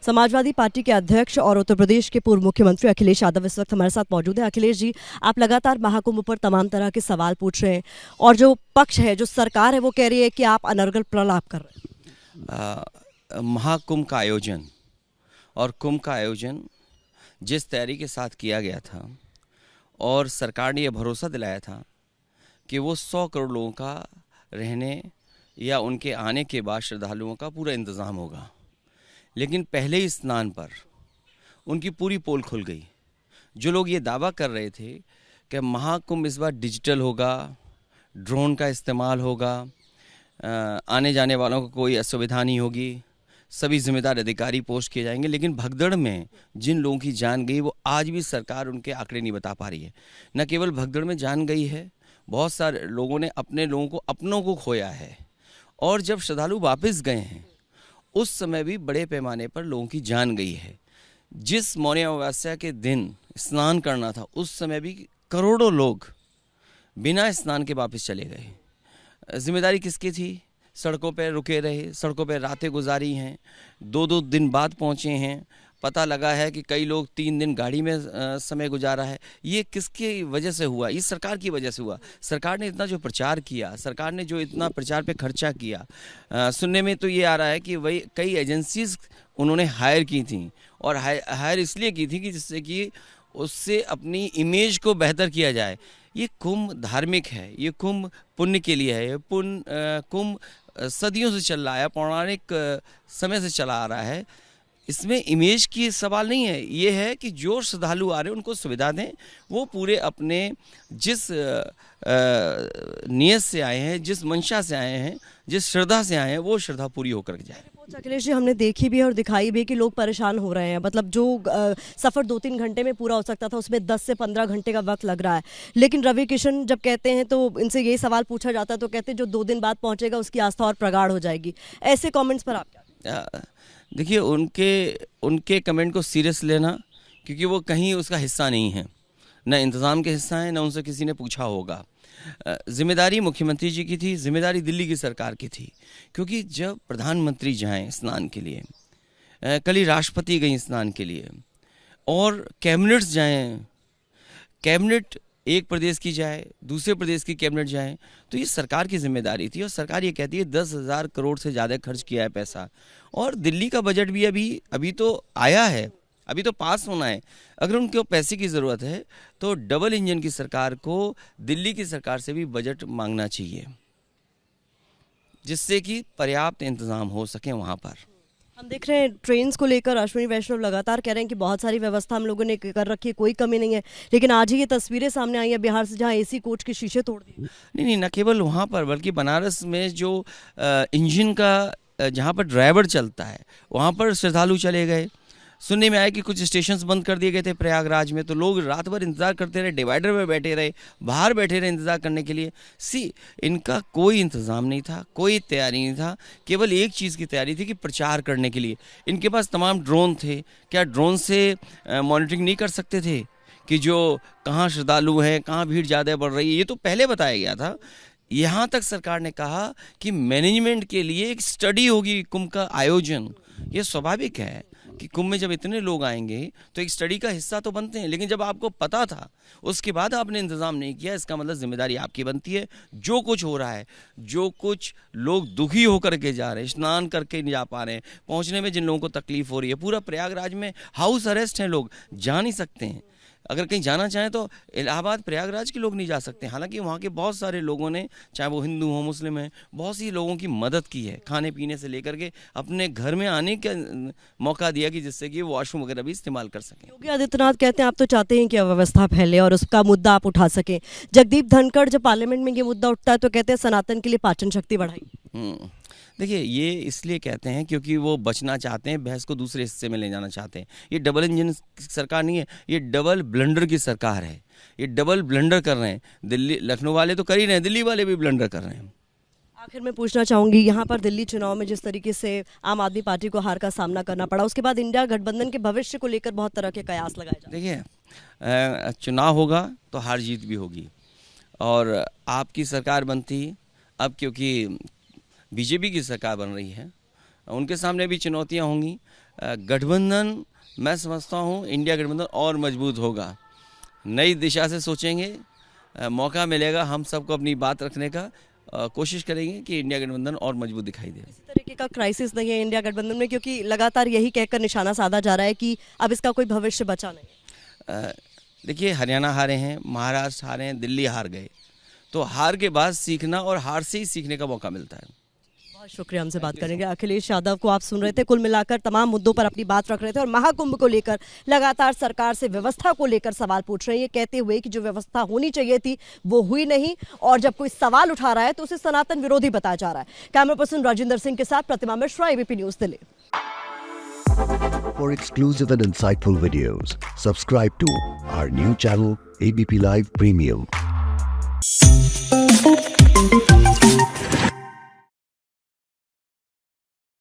Samajwadi party के अध्यक्ष और उत्तर प्रदेश के पूर्व मुख्यमंत्री अखिलेश यादव इस वक्त हमारे साथ मौजूद हैं। अखिलेश जी, आप लगातार महाकुंभ पर तमाम तरह के सवाल पूछ रहे हैं और जो पक्ष है, जो सरकार है, वो कह रही है कि आप अनर्गल प्रलाप कर रहे हैं। महाकुंभ का आयोजन और कुंभ का आयोजन जिस तैयारी के साथ किया गया था और सरकार ने यह भरोसा दिलाया था कि वो 100 करोड़ लोगों का रहने या उनके आने के बाद श्रद्धालुओं का पूरा इंतज़ाम होगा, लेकिन पहले ही स्नान पर उनकी पूरी पोल खुल गई। जो लोग ये दावा कर रहे थे कि महाकुंभ इस बार डिजिटल होगा, ड्रोन का इस्तेमाल होगा, आने जाने वालों को कोई असुविधा नहीं होगी, सभी जिम्मेदार अधिकारी पोस्ट किए जाएंगे, लेकिन भगदड़ में जिन लोगों की जान गई वो आज भी सरकार उनके आंकड़े नहीं बता पा रही है। न केवल भगदड़ में जान गई है, बहुत सारे लोगों ने अपने लोगों को, अपनों को खोया है। और जब श्रद्धालु वापस गए हैं उस समय भी बड़े पैमाने पर लोगों की जान गई है। जिस मौनी अमावस्या के दिन स्नान करना था उस समय भी करोड़ों लोग बिना स्नान के वापस चले गए। जिम्मेदारी किसकी थी? सड़कों पर रुके रहे, सड़कों पर रातें गुजारी हैं, 2-2 दिन बाद पहुंचे हैं। पता लगा है कि कई लोग 3 दिन गाड़ी में समय गुजारा है। ये किसकी वजह से हुआ? इस सरकार की वजह से हुआ। सरकार ने इतना जो प्रचार किया, सरकार ने जो इतना प्रचार पे खर्चा किया, सुनने में तो ये आ रहा है कि वही कई एजेंसीज उन्होंने हायर की थी और हायर इसलिए की थी कि जिससे कि उससे अपनी इमेज को बेहतर किया जाए। ये कुंभ धार्मिक है, ये कुंभ पुण्य के लिए है, ये कुंभ सदियों से चल रहा है, पौराणिक समय से चला आ रहा है। इसमें इमेज की सवाल नहीं है, ये है कि जो श्रद्धालु आ रहे हैं उनको सुविधा दें। वो पूरे अपने जिस नियत से आए हैं, जिस मंशा से आए हैं, जिस श्रद्धा से आए हैं, वो श्रद्धा पूरी होकर जाए। अखिलेश जी, हमने देखी भी है और दिखाई भी कि लोग परेशान हो रहे हैं। मतलब जो सफ़र 2-3 घंटे में पूरा हो सकता था उसमें 10 से 15 घंटे का वक्त लग रहा है। लेकिन रवि किशन जब कहते हैं तो इनसे यही सवाल पूछा जाता है तो कहते हैं जो 2 दिन बाद पहुंचेगा उसकी आस्था और प्रगाढ़ हो जाएगी। ऐसे कमेंट्स पर आप क्या? देखिए, उनके कमेंट को सीरियस लेना, क्योंकि वो कहीं उसका हिस्सा नहीं है, न इंतज़ाम के हिस्सा है, न उनसे किसी ने पूछा होगा। जिम्मेदारी मुख्यमंत्री जी की थी, जिम्मेदारी दिल्ली की सरकार की थी, क्योंकि जब प्रधानमंत्री जाएं स्नान के लिए, कल ही राष्ट्रपति गई स्नान के लिए, और कैबिनेट्स जाएं, कैबिनेट एक प्रदेश की जाए, दूसरे प्रदेश की कैबिनेट जाए, तो ये सरकार की जिम्मेदारी थी। और सरकार ये कहती है 10,000 करोड़ से ज़्यादा खर्च किया है पैसा। और दिल्ली का बजट भी अभी तो आया है, अभी तो पास होना है। अगर उनको पैसे की ज़रूरत है तो डबल इंजन की सरकार को दिल्ली की सरकार से भी बजट मांगना चाहिए, जिससे कि पर्याप्त इंतज़ाम हो सके वहाँ पर। हम देख रहे हैं ट्रेन्स को लेकर अश्विनी वैष्णव लगातार कह रहे हैं कि बहुत सारी व्यवस्था हम लोगों ने कर रखी है, कोई कमी नहीं है। लेकिन आज ही ये तस्वीरें सामने आई है बिहार से, जहां एसी कोच के शीशे तोड़ दिए। नहीं, न केवल वहाँ पर, बल्कि बनारस में जो इंजन का जहाँ पर ड्राइवर चलता है वहाँ पर श्रद्धालु चले गए। सुनने में आया कि कुछ स्टेशंस बंद कर दिए गए थे प्रयागराज में, तो लोग रात भर इंतज़ार करते रहे, डिवाइडर में बैठे रहे, बाहर बैठे रहे इंतज़ार करने के लिए। इनका कोई इंतज़ाम नहीं था, कोई तैयारी नहीं था। केवल एक चीज़ की तैयारी थी कि प्रचार करने के लिए। इनके पास तमाम ड्रोन थे, क्या ड्रोन से मॉनिटरिंग नहीं कर सकते थे कि जो कहाँ श्रद्धालु हैं, कहाँ भीड़ ज़्यादा बढ़ रही है? ये तो पहले बताया गया था। यहाँ तक सरकार ने कहा कि मैनेजमेंट के लिए एक स्टडी होगी कुंभ का आयोजन। ये स्वाभाविक है कि कुंभ में जब इतने लोग आएंगे तो एक स्टडी का हिस्सा तो बनते हैं, लेकिन जब आपको पता था उसके बाद आपने इंतज़ाम नहीं किया, इसका मतलब जिम्मेदारी आपकी बनती है। जो कुछ हो रहा है, जो कुछ लोग दुखी होकर के जा रहे हैं, स्नान करके नहीं जा पा रहे हैं, पहुंचने में जिन लोगों को तकलीफ हो रही है, पूरा प्रयागराज में हाउस अरेस्ट हैं, लोग जा नहीं सकते हैं। अगर कहीं जाना चाहें तो इलाहाबाद प्रयागराज के लोग नहीं जा सकते। हालांकि वहाँ के बहुत सारे लोगों ने, चाहे वो हिंदू हो, मुस्लिम हैं, बहुत सी लोगों की मदद की है, खाने पीने से लेकर के अपने घर में आने का मौका दिया कि जिससे कि वॉशरूम वगैरह भी इस्तेमाल कर सकें। योगी आदित्यनाथ कहते हैं आप तो चाहते हैं कि अव्यवस्था फैले और उसका मुद्दा आप उठा सकें। जगदीप धनखड़ जब पार्लियामेंट में ये मुद्दा उठता है तो कहते हैं सनातन के लिए पाचन शक्ति बढ़ाई। देखिए, ये इसलिए कहते हैं क्योंकि वो बचना चाहते हैं, बहस को दूसरे हिस्से में ले जाना चाहते हैं। ये डबल इंजन सरकार नहीं है, ये डबल ब्लंडर की सरकार है। ये डबल ब्लंडर कर रहे हैं। दिल्ली, लखनऊ वाले तो कर ही रहे हैं, दिल्ली वाले भी ब्लंडर कर रहे हैं। आखिर में पूछना चाहूंगी, यहाँ पर दिल्ली चुनाव में जिस तरीके से आम आदमी पार्टी को हार का सामना करना पड़ा, उसके बाद इंडिया गठबंधन के भविष्य को लेकर बहुत तरह के कयास लगाए जा रहे हैं। देखिए, चुनाव होगा तो हार जीत भी होगी, और आपकी सरकार बनती अब, क्योंकि बीजेपी की सरकार बन रही है, उनके सामने भी चुनौतियां होंगी। गठबंधन मैं समझता हूँ इंडिया गठबंधन और मजबूत होगा। नई दिशा से सोचेंगे, मौका मिलेगा हम सबको अपनी बात रखने का, कोशिश करेंगे कि इंडिया गठबंधन और मजबूत दिखाई दे। इस तरीके का क्राइसिस नहीं है इंडिया गठबंधन में, क्योंकि लगातार यही कहकर निशाना साधा जा रहा है कि अब इसका कोई भविष्य बचा नहीं। देखिए, हरियाणा हारे हैं, महाराष्ट्र हारे हैं, दिल्ली हार गए, तो हार के बाद सीखना और हार से ही सीखने का मौका मिलता है। बहुत शुक्रिया, हमसे बात करेंगे। अखिलेश यादव को आप सुन रहे थे, कुल मिलाकर तमाम मुद्दों पर अपनी बात रख रहे थे और महाकुंभ को लेकर लगातार सरकार से व्यवस्था को लेकर सवाल पूछ रहे हैं, ये कहते हुए कि जो व्यवस्था होनी चाहिए थी वो हुई नहीं, और जब कोई सवाल उठा रहा है तो उसे सनातन विरोधी बताया जा रहा है। कैमरा पर्सन राजेंद्र सिंह के साथ Pratima Mishra, ABP news Delhi. For exclusive and insightful videos, subscribe to our new channel ABP Live Premium.